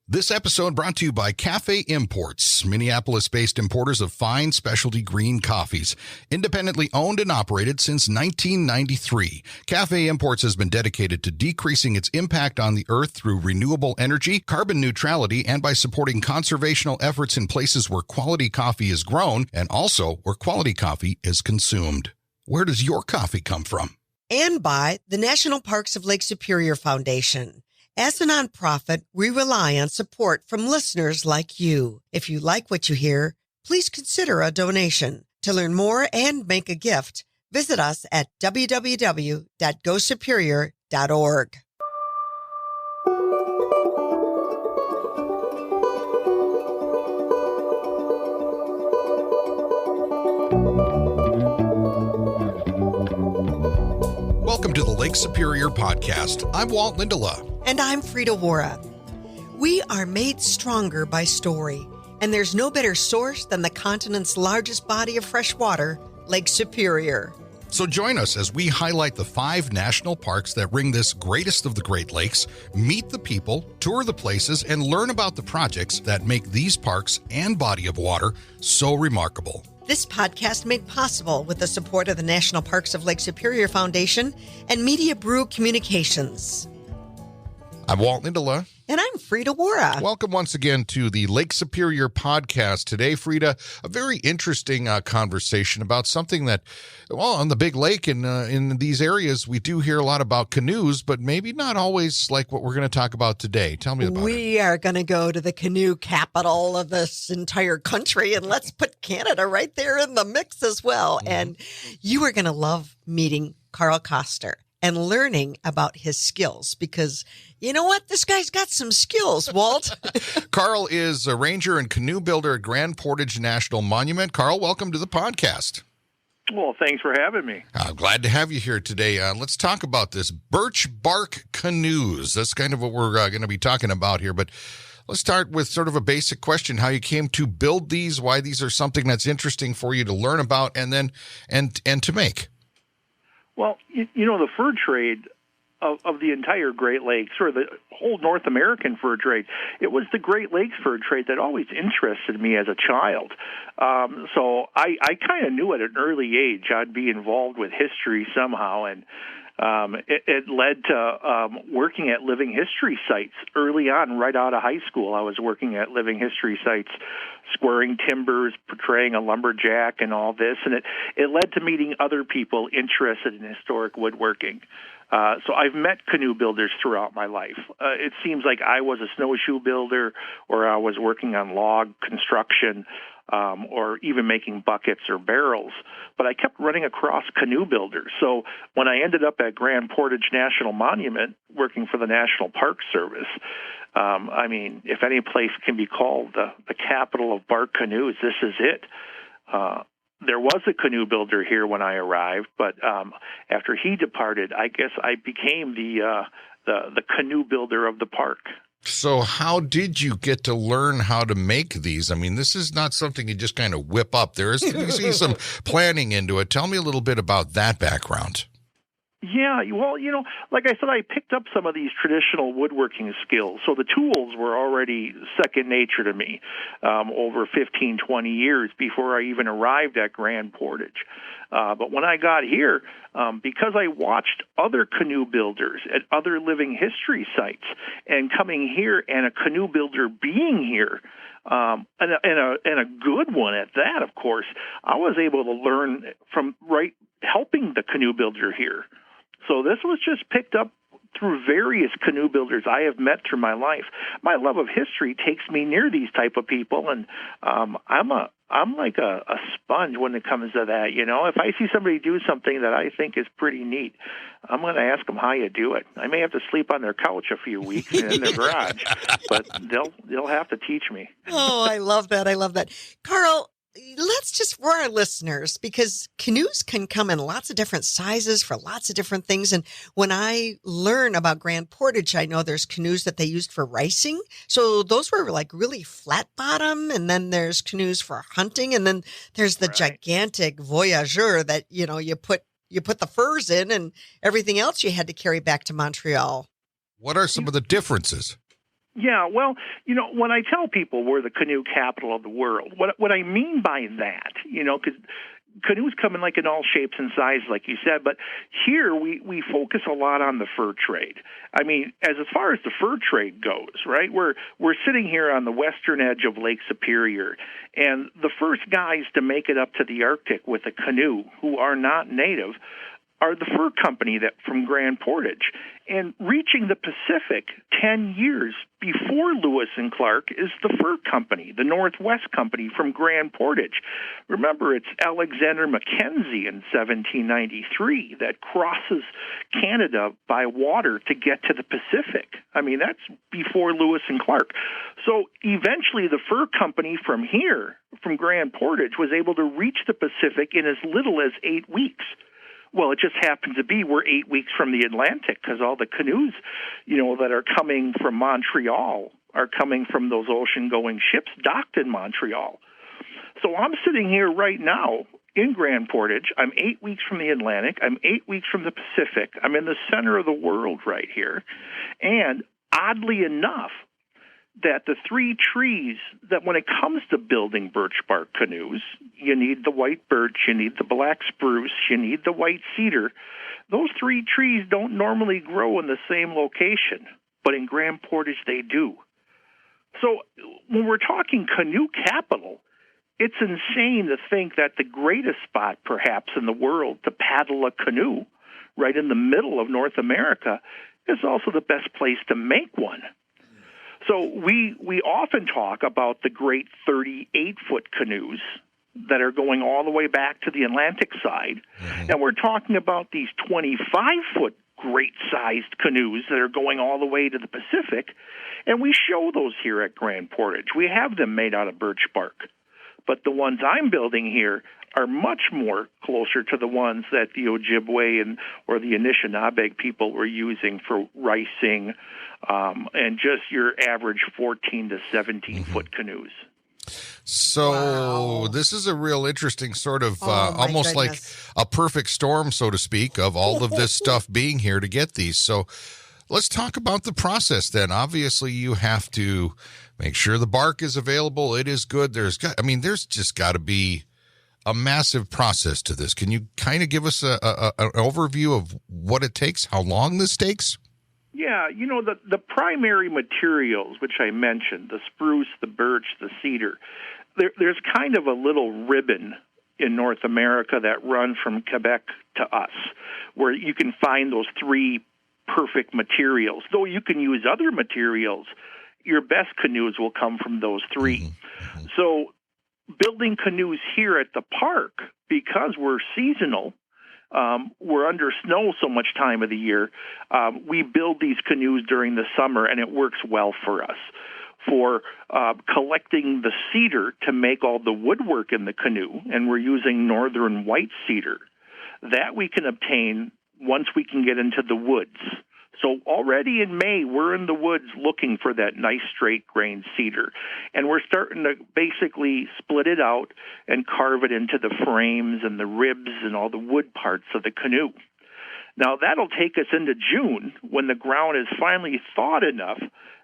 This episode brought to you by Cafe Imports, Minneapolis-based importers of fine specialty green coffees. Independently owned and operated since 1993, Cafe Imports has been dedicated to decreasing its impact on the earth through renewable energy, carbon neutrality, and by supporting conservational efforts in places where quality coffee is grown and also where quality coffee is consumed. Where does your coffee come from? And by the National Parks of Lake Superior Foundation. As a nonprofit, we rely on support from listeners like you. If you like what you hear, please consider a donation. To learn more and make a gift, visit us at www.gosuperior.org. Welcome to the Lake Superior Podcast. I'm Walt, Lindala. And I'm Frida, Waara. We are made stronger by story, and there's no better source than the continent's largest body of fresh water, Lake Superior. So join us as we highlight the 5 national parks that ring this greatest of the Great Lakes, meet the people, tour the places, and learn about the projects that make these parks and body of water so remarkable. This podcast made possible with the support of the National Parks of Lake Superior Foundation and Media Brew Communications. I'm Walt Lindala. And I'm Frida Waara. Welcome once again to the Lake Superior Podcast. Today, Frida, a very interesting conversation about something that, well, on the big lake and in these areas, we do hear a lot about canoes, but maybe not always like what we're going to talk about today. Tell me about it. We are going to go to the canoe capital of this entire country, and let's put Canada right there in the mix as well. Mm-hmm. And you are going to love meeting Karl Koster and learning about his skills, because you know what? This guy's got some skills, Walt. Karl is a ranger and canoe builder at Grand Portage National Monument. Karl, welcome to the podcast. Well, thanks for having me. I'm glad to have you here today. Let's talk about this birch bark canoes. That's kind of what we're going to be talking about here, but let's start with sort of a basic question, how you came to build these, why these are something that's interesting for you to learn about and then and to make. Well, you know, the fur trade of the entire Great Lakes, or the whole North American fur trade, it was the Great Lakes fur trade that always interested me as a child. So I kind of knew at an early age I'd be involved with history somehow, and it led to working at living history sites early on. Right out of high school, I was working at living history sites, squaring timbers, portraying a lumberjack and all this, and it led to meeting other people interested in historic woodworking. So I've met canoe builders throughout my life. It seems like I was a snowshoe builder, or I was working on log construction, or even making buckets or barrels. But I kept running across canoe builders. So when I ended up at Grand Portage National Monument working for the National Park Service, I mean, if any place can be called the capital of bark canoes, this is it. There was a canoe builder here when I arrived, but after he departed, I guess I became the canoe builder of the park. So how did you get to learn how to make these? I mean, this is not something you just kind of whip up. There is you see some planning into it. Tell me a little bit about that background. Yeah, well, you know, like I said, I picked up some of these traditional woodworking skills. So the tools were already second nature to me over 15, 20 years before I even arrived at Grand Portage. But when I got here, because I watched other canoe builders at other living history sites, and coming here and a canoe builder being here, and a good one at that, of course, I was able to learn from helping the canoe builder here. So this was just picked up through various canoe builders I have met through my life. My love of history takes me near these type of people, and I'm like a sponge when it comes to that. You know, if I see somebody do something that I think is pretty neat, I'm going to ask them how you do it. I may have to sleep on their couch a few weeks in their garage, but they'll have to teach me. Oh, I love that. I love that. Karl, let's just, for our listeners, because canoes can come in lots of different sizes for lots of different things. And when I learn about Grand Portage, I know there's canoes that they used for ricing. So those were like really flat bottom. And then there's canoes for hunting. And then there's the gigantic Voyageur that, you know, you put the furs in and everything else you had to carry back to Montreal. What are some of the differences? Yeah, well, when I tell people we're the canoe capital of the world, what I mean by that, because canoes come in like in all shapes and sizes, like you said, but here we focus a lot on the fur trade. I mean, as far as the fur trade goes, right? We're sitting here on the western edge of Lake Superior, and the first guys to make it up to the Arctic with a canoe who are not native are the fur company that from Grand Portage. And reaching the Pacific 10 years before Lewis and Clark is the fur company, the Northwest Company from Grand Portage. Remember, it's Alexander Mackenzie in 1793 that crosses Canada by water to get to the Pacific. I mean, that's before Lewis and Clark. So eventually the fur company from here, from Grand Portage, was able to reach the Pacific in as little as 8 weeks. Well, it just happens to be we're 8 weeks from the Atlantic because all the canoes, that are coming from Montreal are coming from those ocean-going ships docked in Montreal. So I'm sitting here right now in Grand Portage. I'm 8 weeks from the Atlantic. I'm 8 weeks from the Pacific. I'm in the center of the world right here. And oddly enough, that the three trees that when it comes to building birch bark canoes, you need the white birch, you need the black spruce, you need the white cedar. Those three trees don't normally grow in the same location, but in Grand Portage they do. So when we're talking canoe capital, it's insane to think that the greatest spot perhaps in the world to paddle a canoe, right in the middle of North America, is also the best place to make one. So we often talk about the great 38-foot canoes that are going all the way back to the Atlantic side. Mm-hmm. And we're talking about these 25-foot great-sized canoes that are going all the way to the Pacific. And we show those here at Grand Portage. We have them made out of birch bark. But the ones I'm building here are much more closer to the ones that the Ojibwe or the Anishinaabe people were using for ricing, and just your average 14 to 17-foot canoes. So Wow. This is a real interesting sort of almost goodness. like a perfect storm, so to speak, of all of this stuff being here to get these. So let's talk about the process then. Obviously, you have to make sure the bark is available. It is good. There's just got to be a massive process to this. Can you kind of give us an overview of what it takes, how long this takes? Yeah, the primary materials, which I mentioned, the spruce, the birch, the cedar, there's kind of a little ribbon in North America that runs from Quebec to us, where you can find those three perfect materials. Though you can use other materials, your best canoes will come from those three. Mm-hmm. So building canoes here at the park, because we're seasonal, we're under snow so much time of the year, we build these canoes during the summer, and it works well for us. For collecting the cedar to make all the woodwork in the canoe, and we're using northern white cedar, that we can obtain once we can get into the woods. So already in May, we're in the woods looking for that nice straight-grained cedar. And we're starting to basically split it out and carve it into the frames and the ribs and all the wood parts of the canoe. Now, that'll take us into June when the ground is finally thawed enough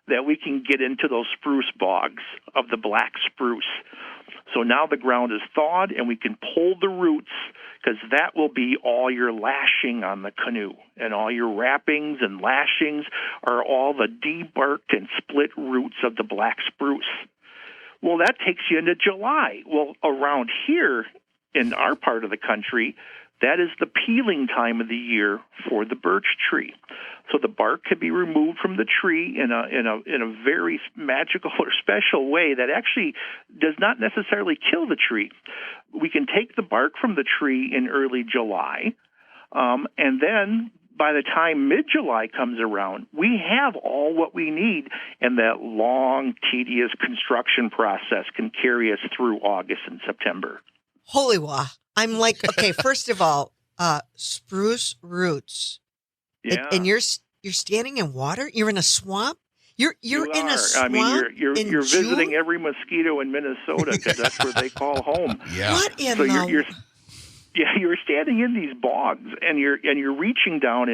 that we can get into those spruce bogs of the black spruce. So now the ground is thawed, and we can pull the roots, because that will be all your lashing on the canoe. And all your wrappings and lashings are all the debarked and split roots of the black spruce. Well, that takes you into July. Well, around here in our part of the country, that is the peeling time of the year for the birch tree. So the bark can be removed from the tree in a very magical or special way that actually does not necessarily kill the tree. We can take the bark from the tree in early July, and then by the time mid-July comes around, we have all what we need, and that long, tedious construction process can carry us through August and September. Holy wah. I'm like, okay, first of all, spruce roots. Yeah. And you're standing in water? You're in a swamp? You're in a swamp. I mean, you're visiting June? every mosquito in Minnesota, because that's where they call home. Yeah. What in so the... Yeah, you're standing in these bogs, and you're reaching down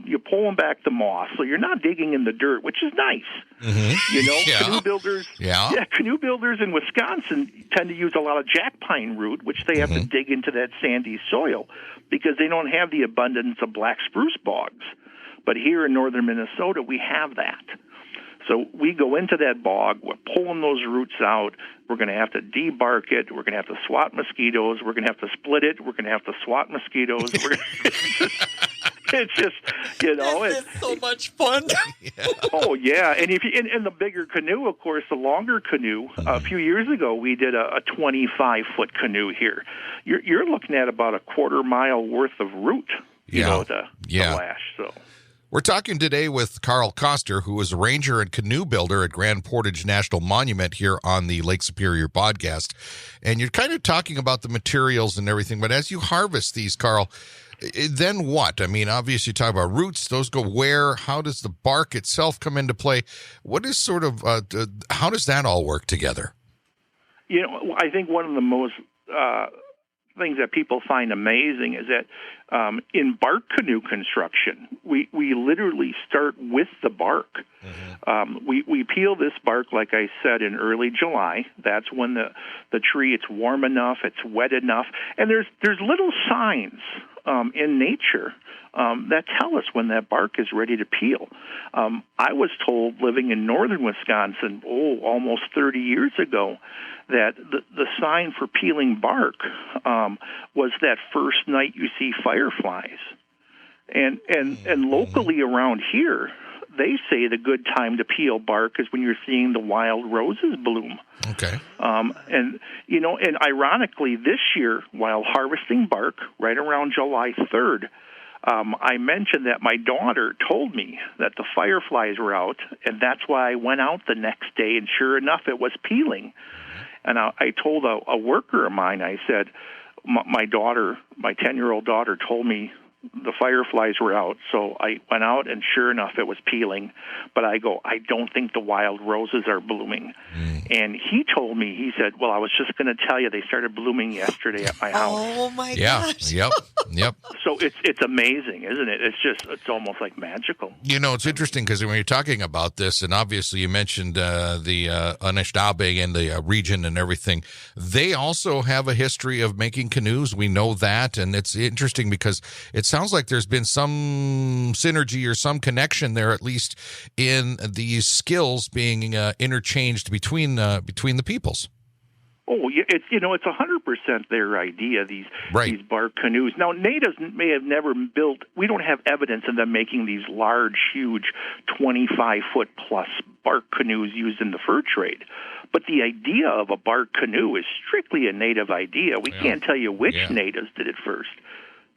you're pulling back the moss, so you're not digging in the dirt, which is nice. Mm-hmm. You know, Yeah. canoe builders in Wisconsin tend to use a lot of jack pine root, which they have to dig into that sandy soil because they don't have the abundance of black spruce bogs. But here in northern Minnesota, we have that. So we go into that bog, we're pulling those roots out, we're going to have to debark it, we're going to have to swat mosquitoes, we're going to have to split it, we're going to have to swat mosquitoes. It's just, you know. It's so much fun. Oh, yeah. And if you, and the bigger canoe, of course, the longer canoe, a few years ago we did a 25-foot canoe here. You're looking at about a quarter-mile worth of root, you know, to lash, so. We're talking today with Karl Koster, who is a ranger and canoe builder at Grand Portage National Monument here on the Lake Superior podcast. And you're kind of talking about the materials and everything, but as you harvest these, Karl, then what? I mean, obviously you talk about roots, those go where? How does the bark itself come into play? What is sort of, how does that all work together? You know, I think one of the most things that people find amazing is that in bark canoe construction, we literally start with the bark. We peel this bark, like I said, in early July. That's when the tree, it's warm enough, it's wet enough, and there's little signs in nature that tell us when that bark is ready to peel. I was told, living in northern Wisconsin, almost 30 years ago, that the sign for peeling bark was that first night you see fireflies. And locally around here, they say the good time to peel bark is when you're seeing the wild roses bloom. Okay. And, you know, and ironically, this year, while harvesting bark, right around July 3rd, I mentioned that my daughter told me that the fireflies were out, and that's why I went out the next day, and sure enough, it was peeling. And I told a worker of mine, I said, my daughter, my 10-year-old daughter, told me the fireflies were out, so I went out, and sure enough, it was peeling. But I don't think the wild roses are blooming. And he told me, he said, well, I was just going to tell you, they started blooming yesterday at my house. Oh, my gosh. Yep. So it's amazing, isn't it? It's almost like magical. You know, it's interesting because when you're talking about this, and obviously you mentioned the Anishinaabe and the region and everything, they also have a history of making canoes. We know that, and it's interesting because it sounds like there's been some synergy or some connection there, at least in these skills being interchanged between the peoples. Oh, yeah, it's 100% their idea, these bark canoes. Now, natives may have never built, we don't have evidence of them making these large, huge 25-foot plus bark canoes used in the fur trade. But the idea of a bark canoe is strictly a native idea. We can't tell you which natives did it first,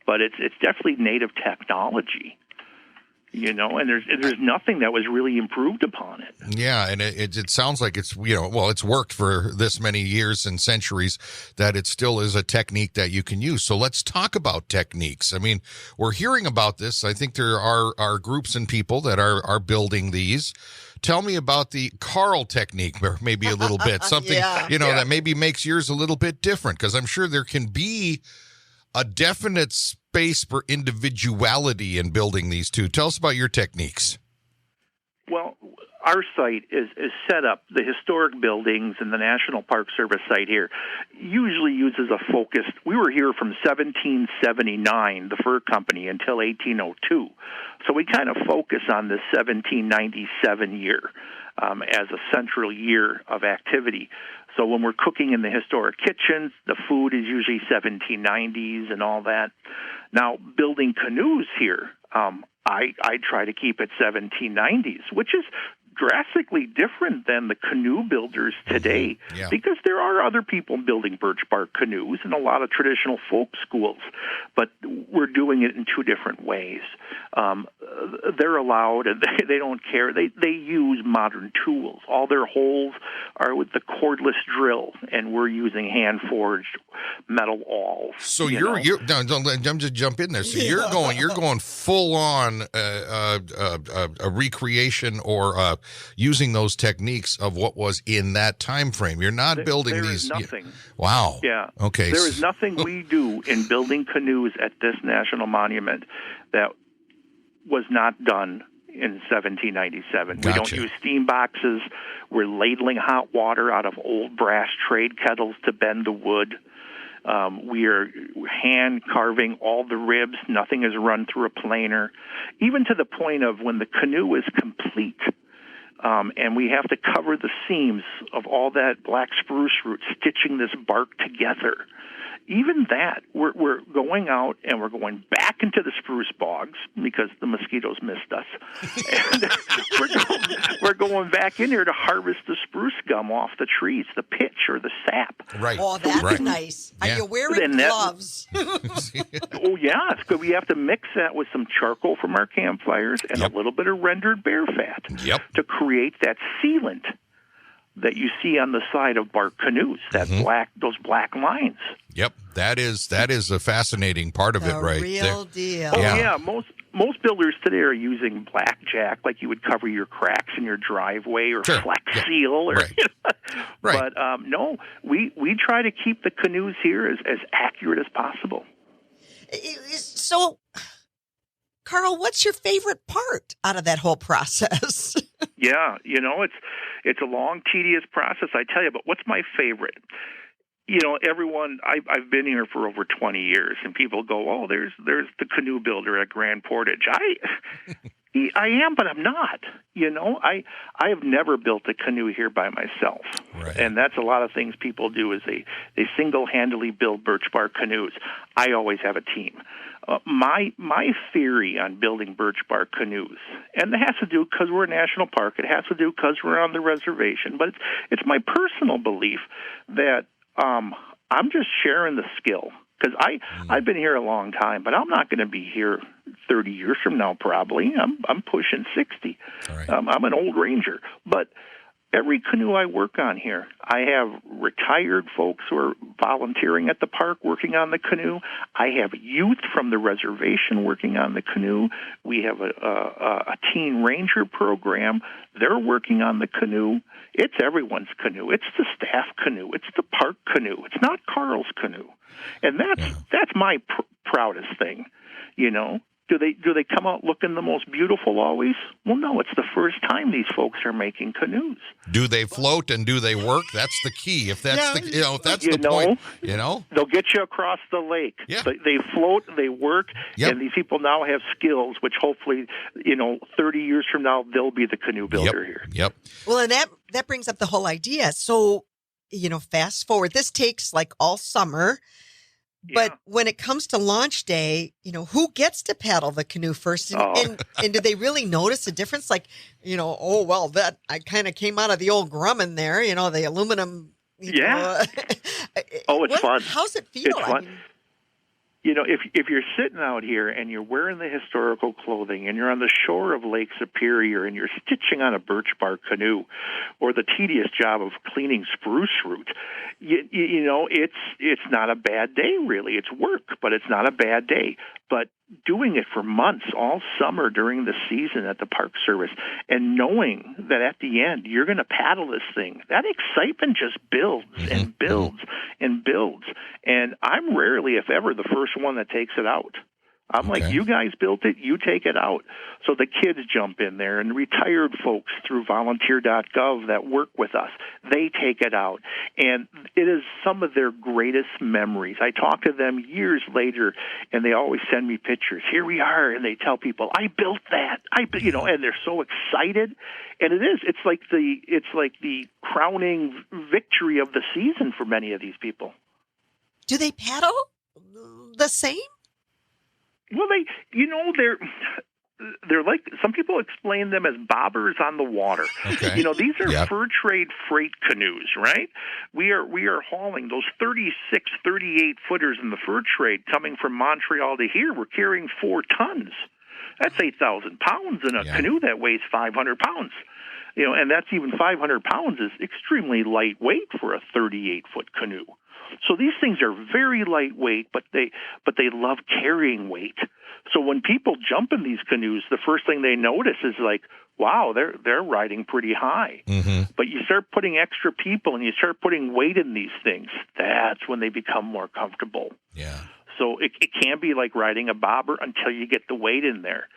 but it's definitely native technology. You know, and there's nothing that was really improved upon it. Yeah, and it sounds like it's, it's worked for this many years and centuries that it still is a technique that you can use. So let's talk about techniques. I mean, we're hearing about this. I think there are groups and people that are building these. Tell me about the Karl technique, or maybe a little bit, something, that maybe makes yours a little bit different, because I'm sure there can be a definite space for individuality in building these two. Tell us about your techniques. Well, our site is set up, the historic buildings and the National Park Service site here usually uses a focused, we were here from 1779, the fur company, until 1802. So we kind of focus on the 1797 year as a central year of activity. So when we're cooking in the historic kitchens, the food is usually 1790s and all that. Now, building canoes here, I try to keep it 1790s, which is drastically different than the canoe builders today, because there are other people building birch bark canoes in a lot of traditional folk schools, but we're doing it in two different ways. They're allowed, and they don't care. They use modern tools. All their holes are with the cordless drill, and we're using hand-forged metal awls. So I'm just jump in there. So you're going full on a recreation or using those techniques of what was in that time frame. You're not building there these. Is nothing. Wow. Yeah. Okay. There is nothing we do in building canoes at this national monument that was not done in 1797. Gotcha. We don't use steam boxes. We're ladling hot water out of old brass trade kettles to bend the wood. We are hand carving all the ribs. Nothing is run through a planer, even to the point of when the canoe is complete, and we have to cover the seams of all that black spruce root, stitching this bark together. Even that, we're going out and we're going back into the spruce bogs because the mosquitoes missed us. And we're going back in here to harvest the spruce gum off the trees, the pitch or the sap. Right. Oh, that's nice. Yeah. Are you wearing gloves? Oh, yeah. It's good. We have to mix that with some charcoal from our campfires and a little bit of rendered bear fat to create that sealant that you see on the side of bark canoes, those black lines. Yep, that is a fascinating part of it, right? Real deal. Oh yeah, most builders today are using blackjack, like you would cover your cracks in your driveway, or Flex Seal, or right. But no, we try to keep the canoes here as accurate as possible. So, Karl, what's your favorite part out of that whole process? Yeah, it's a long, tedious process, I tell you, but what's my favorite? Everyone, I've been here for over 20 years, and people go, oh, there's the canoe builder at Grand Portage. I am, but I'm not. I have never built a canoe here by myself. Right. And that's a lot of things people do is they single-handedly build birch bark canoes. I always have a team. My theory on building birch bark canoes, and it has to do because we're a national park, it has to do because we're on the reservation, but it's my personal belief that I'm just sharing the skill. Because I've been here a long time, but I'm not going to be here 30 years from now, probably. I'm pushing 60. Right. I'm an old ranger. But every canoe I work on here, I have retired folks who are volunteering at the park working on the canoe. I have youth from the reservation working on the canoe. We have a teen ranger program. They're working on the canoe. It's everyone's canoe. It's the staff canoe. It's the park canoe. It's not Karl's canoe. And that's my proudest thing, Do they come out looking the most beautiful always? Well, no, it's the first time these folks are making canoes. Do they float and do they work? That's the key. If that's the point, they'll get you across the lake. Yeah. They float, they work, and these people now have skills, which hopefully, 30 years from now, they'll be the canoe builder here. Yep. Well, and that brings up the whole idea. So, fast forward, this takes like all summer. But when it comes to launch day, who gets to paddle the canoe first? And do they really notice a difference? Like, that I kind of came out of the old Grumman there, the aluminum. It's fun. How's it feel? It's fun. If you're sitting out here and you're wearing the historical clothing and you're on the shore of Lake Superior and you're stitching on a birch bark canoe, or the tedious job of cleaning spruce root, it's not a bad day, really. It's work, but it's not a bad day. But doing it for months, all summer during the season at the Park Service, and knowing that at the end you're going to paddle this thing, that excitement just builds and builds and builds. And I'm rarely, if ever, the first one that takes it out. I'm like, you guys built it, you take it out. So the kids jump in there, and retired folks through volunteer.gov that work with us, they take it out. And it is some of their greatest memories. I talk to them years later, and they always send me pictures. Here we are, and they tell people, I built that. And they're so excited. And it is. It's like the crowning victory of the season for many of these people. Do they paddle the same? Well, they're like, some people explain them as bobbers on the water. Okay. These are fur trade freight canoes, right? We are hauling those 36, 38 footers in the fur trade coming from Montreal to here. We're carrying 4 tons. That's 8,000 pounds in a canoe that weighs 500 pounds. And that's even 500 pounds is extremely lightweight for a 38-foot canoe. So these things are very lightweight, but they love carrying weight. So when people jump in these canoes, the first thing they notice is like, wow, they're riding pretty high. Mm-hmm. But you start putting extra people and you start putting weight in these things, that's when they become more comfortable. Yeah. So it can be like riding a bobber until you get the weight in there.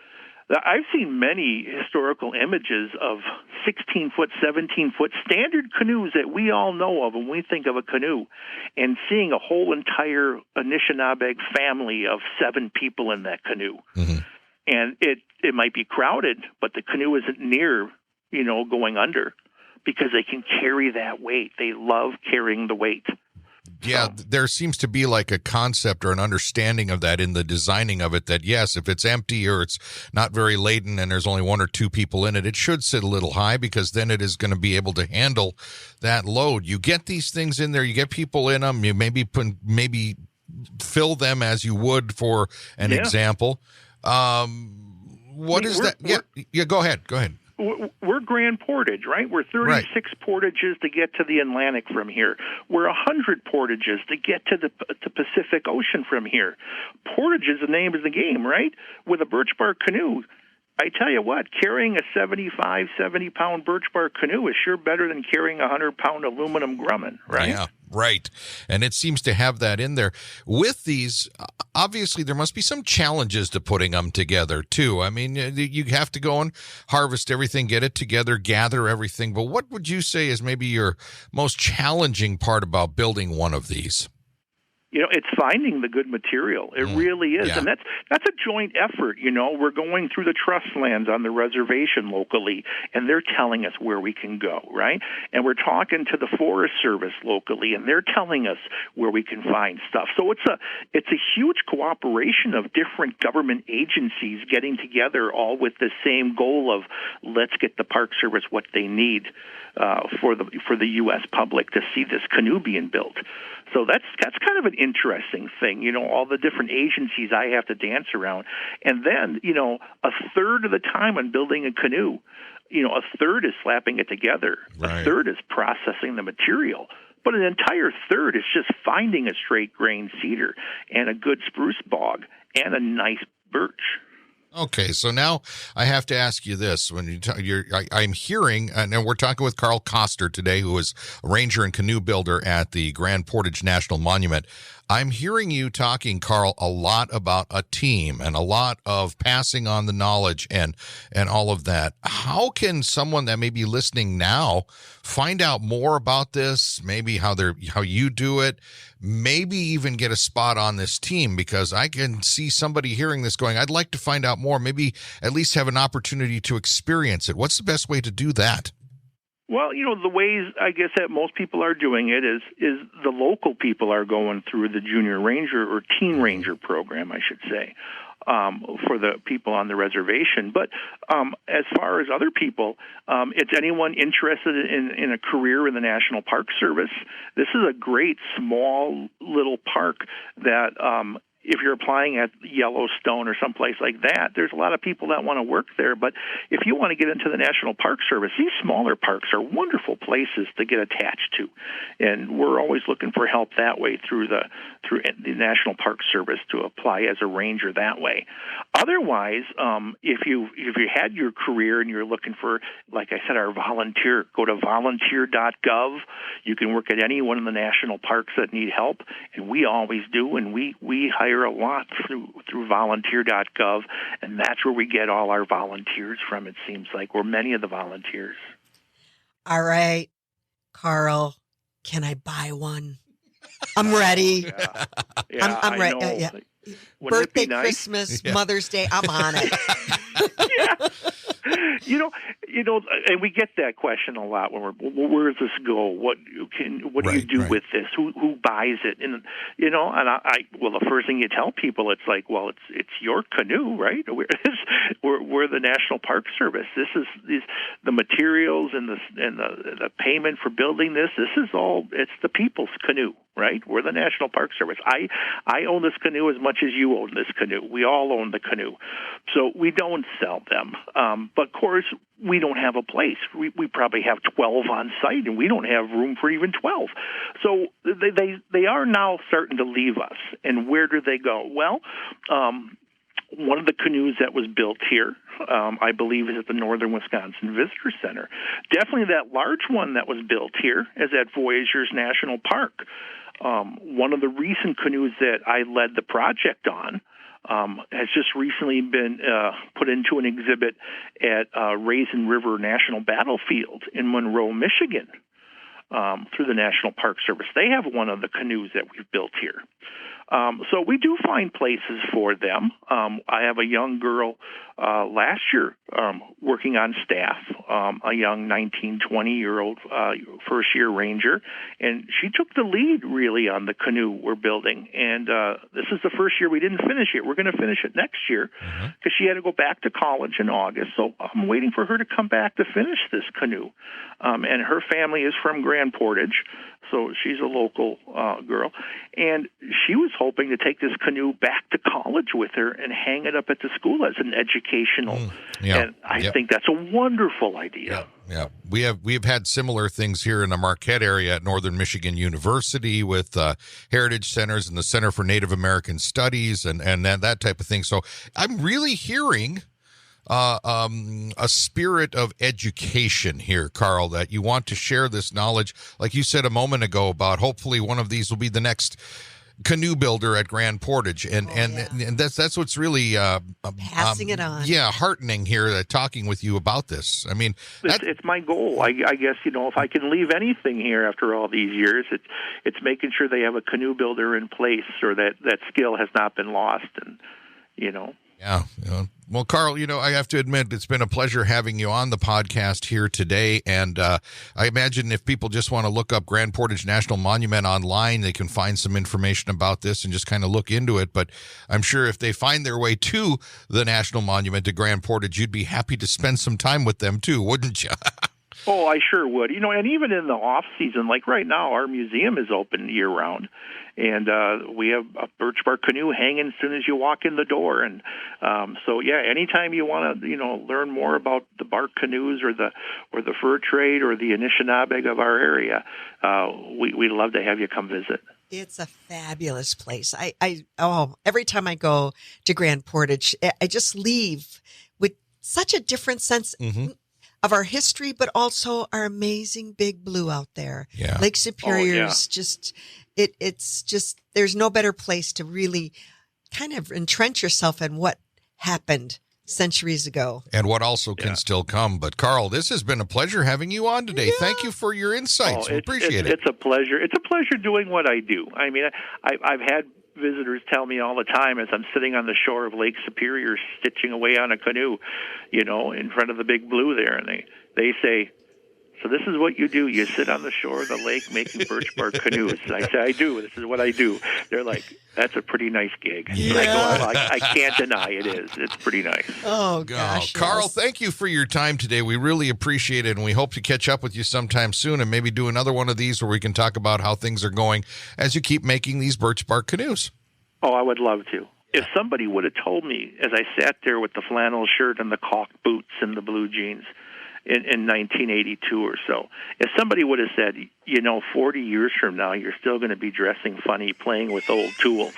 I've seen many historical images of 16-foot, 17-foot standard canoes that we all know of when we think of a canoe, and seeing a whole entire Anishinaabe family of 7 people in that canoe. Mm-hmm. And it might be crowded, but the canoe isn't near, going under because they can carry that weight. They love carrying the weight. Yeah, there seems to be like a concept or an understanding of that in the designing of it, that yes, if it's empty or it's not very laden and there's only 1 or 2 people in it, it should sit a little high because then it is going to be able to handle that load. You get these things in there, you get people in them, you maybe fill them as you would for an example. What is that? Yeah, go ahead. We're Grand Portage, right? We're 36 portages to get to the Atlantic from here. We're 100 portages to get to the Pacific Ocean from here. Portage is the name of the game, right? With a birch bark canoe, I tell you what, carrying a 70-pound birch bark canoe is sure better than carrying a 100-pound aluminum grumman, right? Yeah, right. And it seems to have that in there. With these, obviously, there must be some challenges to putting them together, too. I mean, you have to go and harvest everything, get it together, gather everything. But what would you say is maybe your most challenging part about building one of these? It's finding the good material. It really is. Yeah. And that's a joint effort. We're going through the trust lands on the reservation locally, and they're telling us where we can go, right? And we're talking to the Forest Service locally, and they're telling us where we can find stuff. So it's a huge cooperation of different government agencies getting together, all with the same goal of let's get the Park Service what they need for the U.S. public to see this canoe being built. So that's kind of an interesting thing, all the different agencies I have to dance around. And then, a third of the time on building a canoe, a third is slapping it together. Right. A third is processing the material. But an entire third is just finding a straight grain cedar and a good spruce bog and a nice birch. Okay, so now I have to ask you this: when I'm hearing, and we're talking with Karl Koster today, who is a ranger and canoe builder at the Grand Portage National Monument. I'm hearing you talking, Karl, a lot about a team and a lot of passing on the knowledge and all of that. How can someone that may be listening now find out more about this? Maybe how you do it. Maybe even get a spot on this team, because I can see somebody hearing this going, I'd like to find out more. Maybe at least have an opportunity to experience it. What's the best way to do that? Well, the ways I guess that most people are doing it is the local people are going through the junior ranger or teen ranger program, I should say, for the people on the reservation. But as far as other people, it's anyone interested in a career in the National Park Service. This is a great small little park that if you're applying at Yellowstone or someplace like that, there's a lot of people that want to work there. But if you want to get into the National Park Service, these smaller parks are wonderful places to get attached to. And we're always looking for help that way through the National Park Service to apply as a ranger that way. Otherwise, if you had your career and you're looking for, like I said, our volunteer, go to volunteer.gov. You can work at any one of the national parks that need help, and we always do, and we hire a lot through volunteer.gov, and that's where we get all our volunteers from, it seems like, or many of the volunteers. All right, Karl, can I buy one? I'm ready. Yeah, I'm ready. Yeah. Birthday, nice? Christmas, Mother's Day, I'm on it. Yeah. And we get that question a lot when where does this go? What do you do with this? Who buys it? And the first thing you tell people, it's like, well, it's your canoe, right? We're the National Park Service. This is the materials and the payment for building this. This is all. It's the people's canoe, right? We're the National Park Service. I own this canoe as much as you own this canoe. We all own the canoe, so we don't sell them. But of course, we don't have a place. We probably have 12 on site, and we don't have room for even 12. So they are now starting to leave us. And where do they go? Well, One of the canoes that was built here, I believe, is at the Northern Wisconsin Visitor Center. Definitely that large one that was built here is at Voyageurs National Park. One of the recent canoes that I led the project on has just recently been put into an exhibit at Raisin River National Battlefield in Monroe, Michigan, through the National Park Service. They have one of the canoes that we've built here. So we do find places for them. I have a young girl last year working on staff, a young 19, 20-year-old first-year ranger, and she took the lead really on the canoe we're building. And this is the first year we didn't finish it. We're going to finish it next year because she had to go back to college in August. So I'm waiting for her to come back to finish this canoe. And her family is from Grand Portage, so she's a local girl. And she was hoping to take this canoe back to college with her and hang it up at the school as an educational. And I think that's a wonderful idea. Yeah, we have had similar things here in the Marquette area at Northern Michigan University with heritage centers and the Center for Native American Studies and that type of thing. So I'm really hearing a spirit of education here, Karl, that you want to share this knowledge, like you said a moment ago, about hopefully one of these will be the next canoe builder at Grand Portage, and that's what's really passing it on. Yeah, heartening here, talking with you about this. I mean, it's my goal. I guess if I can leave anything here after all these years, it's making sure they have a canoe builder in place, or that skill has not been lost, and Yeah. Well, Karl, I have to admit it's been a pleasure having you on the podcast here today. And I imagine if people just want to look up Grand Portage National Monument online, they can find some information about this and just kind of look into it. But I'm sure if they find their way to the National Monument to Grand Portage, you'd be happy to spend some time with them too, wouldn't you? Oh, I sure would. And even in the off season, like right now, our museum is open year round, and we have a birch bark canoe hanging as soon as you walk in the door. And so, yeah, anytime you want to, learn more about the bark canoes or the fur trade or the Anishinaabe of our area, we'd love to have you come visit. It's a fabulous place. Every time I go to Grand Portage, I just leave with such a different sense. Mm-hmm. Of our history, but also our amazing big blue out there. Yeah. Lake Superior's it's just, there's no better place to really kind of entrench yourself in what happened centuries ago. And what also can still come. But Karl, this has been a pleasure having you on today. Yeah. Thank you for your insights. We appreciate it. It's a pleasure. It's a pleasure doing what I do. I mean, I've had visitors tell me all the time as I'm sitting on the shore of Lake Superior stitching away on a canoe, in front of the big blue there, and they say, "So this is what you do? You sit on the shore of the lake making birch bark canoes?" And I say, "I do. This is what I do." They're like, "That's a pretty nice gig." Yeah. I can't deny it is. It's pretty nice. Oh, gosh. Karl, thank you for your time today. We really appreciate it, and we hope to catch up with you sometime soon and maybe do another one of these where we can talk about how things are going as you keep making these birch bark canoes. Oh, I would love to. If somebody would have told me as I sat there with the flannel shirt and the caulk boots and the blue jeans in 1982 or so, if somebody would have said, 40 years from now, you're still going to be dressing funny, playing with old tools,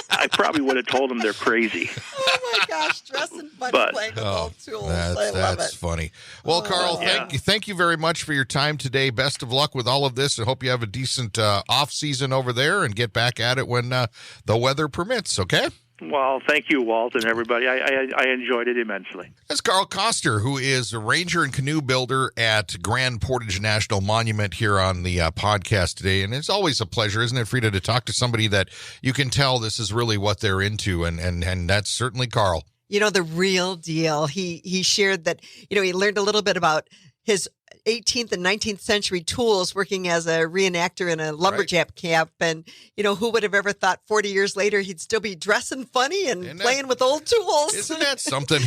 I probably would have told them they're crazy. Oh, my gosh, dressing funny, playing with old tools. I love it. That's funny. Well, Karl, thank you very much for your time today. Best of luck with all of this. I hope you have a decent off-season over there and get back at it when the weather permits, okay? Well, thank you, Walt, and everybody. I enjoyed it immensely. That's Karl Koster, who is a ranger and canoe builder at Grand Portage National Monument here on the podcast today. And it's always a pleasure, isn't it, Frida, to talk to somebody that you can tell this is really what they're into, and that's certainly Karl. The real deal. He shared that, he learned a little bit about his 18th and 19th century tools working as a reenactor in a lumberjack camp. And, who would have ever thought 40 years later he'd still be dressing funny and playing with old tools? Isn't that something,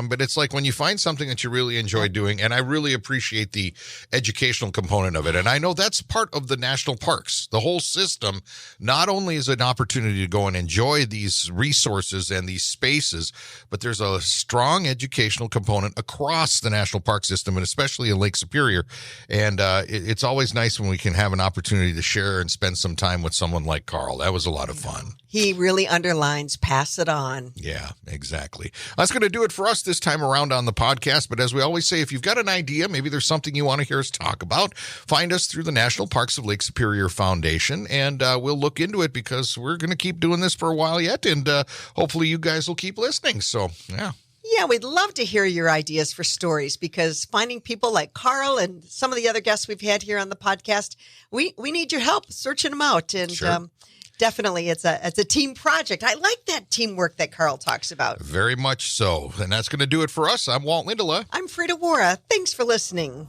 but it's like when you find something that you really enjoy doing, and I really appreciate the educational component of it. And I know that's part of the national parks. The whole system not only is an opportunity to go and enjoy these resources and these spaces, but there's a strong educational component across the national park system, and especially in Lake Superior. Superior. And it's always nice when we can have an opportunity to share and spend some time with someone like Karl. That was a lot of fun. He really underlines, pass it on. Yeah, exactly. That's going to do it for us this time around on the podcast. But as we always say, if you've got an idea, maybe there's something you want to hear us talk about, find us through the National Parks of Lake Superior Foundation, and we'll look into it because we're going to keep doing this for a while yet, and hopefully you guys will keep listening. So, yeah. Yeah, we'd love to hear your ideas for stories, because finding people like Karl and some of the other guests we've had here on the podcast, we need your help searching them out. And Sure. Definitely, it's a team project. I like that teamwork that Karl talks about. Very much so. And that's going to do it for us. I'm Walt Lindala. I'm Frida Waara. Thanks for listening.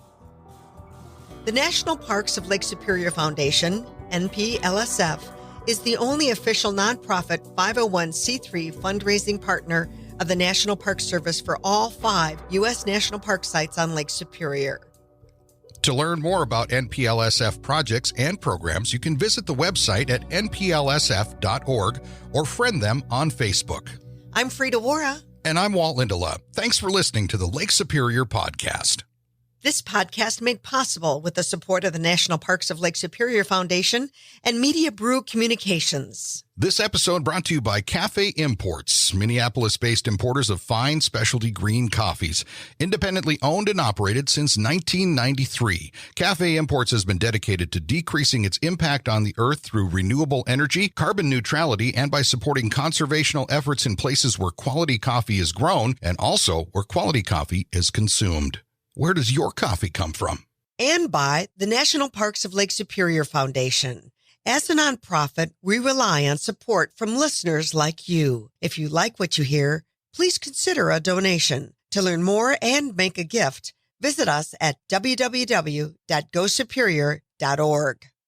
The National Parks of Lake Superior Foundation, NPLSF, is the only official nonprofit 501c3 fundraising partner of the National Park Service for all 5 U.S. national park sites on Lake Superior. To learn more about NPLSF projects and programs, you can visit the website at nplsf.org or friend them on Facebook. I'm Frida Waara. And I'm Walt Lindala. Thanks for listening to the Lake Superior Podcast. This podcast made possible with the support of the National Parks of Lake Superior Foundation and Media Brew Communications. This episode brought to you by Cafe Imports, Minneapolis-based importers of fine specialty green coffees. Independently owned and operated since 1993, Cafe Imports has been dedicated to decreasing its impact on the earth through renewable energy, carbon neutrality, and by supporting conservational efforts in places where quality coffee is grown and also where quality coffee is consumed. Where does your coffee come from? And by the National Parks of Lake Superior Foundation. As a nonprofit, we rely on support from listeners like you. If you like what you hear, please consider a donation. To learn more and make a gift, visit us at www.gosuperior.org.